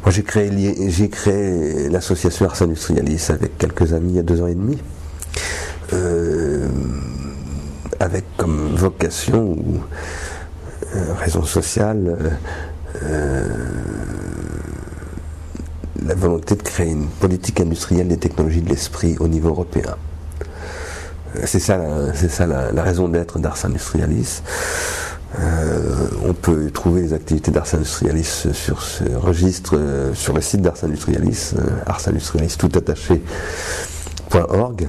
Moi, j'ai créé l'association Ars Industrialis avec quelques amis il y a 2 ans et demi, avec comme vocation ou raison sociale la volonté de créer une politique industrielle des technologies de l'esprit au niveau européen. C'est ça la raison d'être d'Ars Industrialis. On peut trouver les activités d'Ars Industrialis sur ce registre, sur le site d'Ars Industrialis, arsindustrialis.org.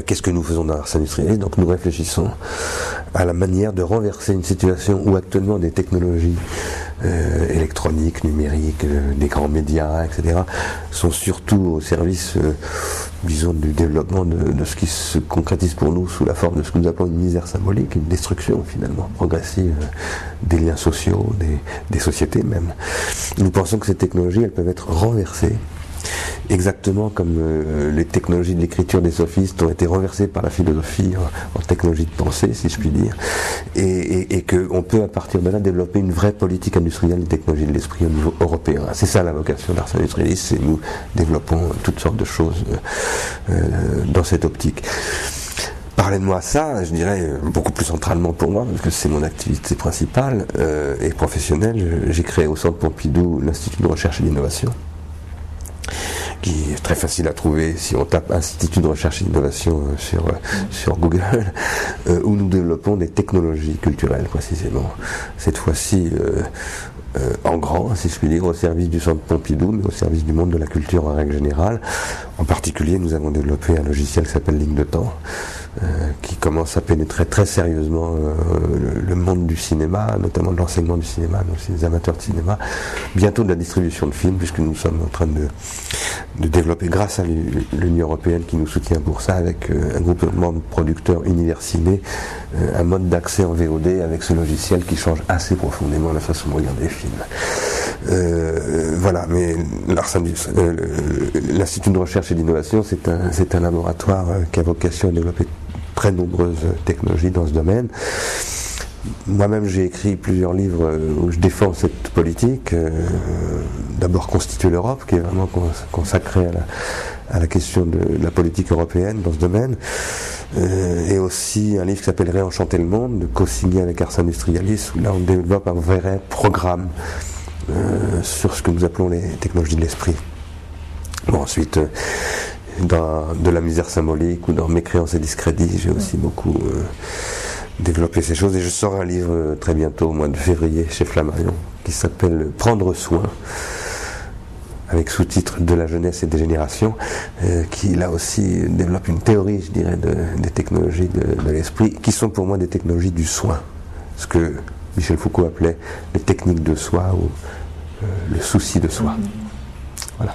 Qu'est-ce que nous faisons dans Ars Industrialis? Donc nous réfléchissons à la manière de renverser une situation où actuellement des technologies électroniques, numériques, des grands médias, etc., sont surtout au service, disons, du développement de ce qui se concrétise pour nous sous la forme de ce que nous appelons une misère symbolique, une destruction finalement progressive des liens sociaux, des sociétés même. Nous pensons que ces technologies, elles peuvent être renversées, exactement comme les technologies de l'écriture des sophistes ont été renversées par la philosophie en technologie de pensée, si je puis dire, et qu'on peut à partir de là développer une vraie politique industrielle des technologies de l'esprit au niveau européen. C'est ça la vocation d'Ars Industrialis, et nous développons toutes sortes de choses dans cette optique. Parallèlement à ça, je dirais beaucoup plus centralement pour moi, parce que c'est mon activité principale et professionnelle, j'ai créé au Centre Pompidou l'Institut de recherche et d'innovation, qui est très facile à trouver si on tape Institut de recherche et d'innovation sur Google, où nous développons des technologies culturelles précisément. Cette fois-ci en grand, si je puis dire, au service du Centre Pompidou, mais au service du monde de la culture en règle générale. En particulier, nous avons développé un logiciel qui s'appelle Ligne de Temps, qui commence à pénétrer très sérieusement le monde du cinéma, notamment de l'enseignement du cinéma, mais aussi des amateurs de cinéma, bientôt de la distribution de films, puisque nous sommes en train de développer, grâce à l'Union européenne qui nous soutient pour ça, avec un groupement de producteurs Universiné, un mode d'accès en VOD avec ce logiciel qui change assez profondément la façon de regarder les films. Voilà, mais l'Institut de recherche et d'innovation, c'est un laboratoire qui a vocation à développer très nombreuses technologies dans ce domaine. Moi-même, j'ai écrit plusieurs livres où je défends cette politique. D'abord, Constituer l'Europe, qui est vraiment consacré à la question de la politique européenne dans ce domaine. Et aussi un livre qui s'appelle Réenchanter le monde, co-signé avec Ars Industrialis, où là on développe un vrai programme sur ce que nous appelons les technologies de l'esprit. Bon, ensuite, dans de la misère symbolique ou dans Mécréance et discrédit, j'ai aussi beaucoup développé ces choses, et je sors un livre très bientôt, au mois de février, chez Flammarion, qui s'appelle Prendre soin, avec sous-titre De la jeunesse et des générations, qui là aussi développe une théorie, je dirais, des technologies de l'esprit, qui sont pour moi des technologies du soin, ce que Michel Foucault appelait les techniques de soi ou le souci de soi. Voilà.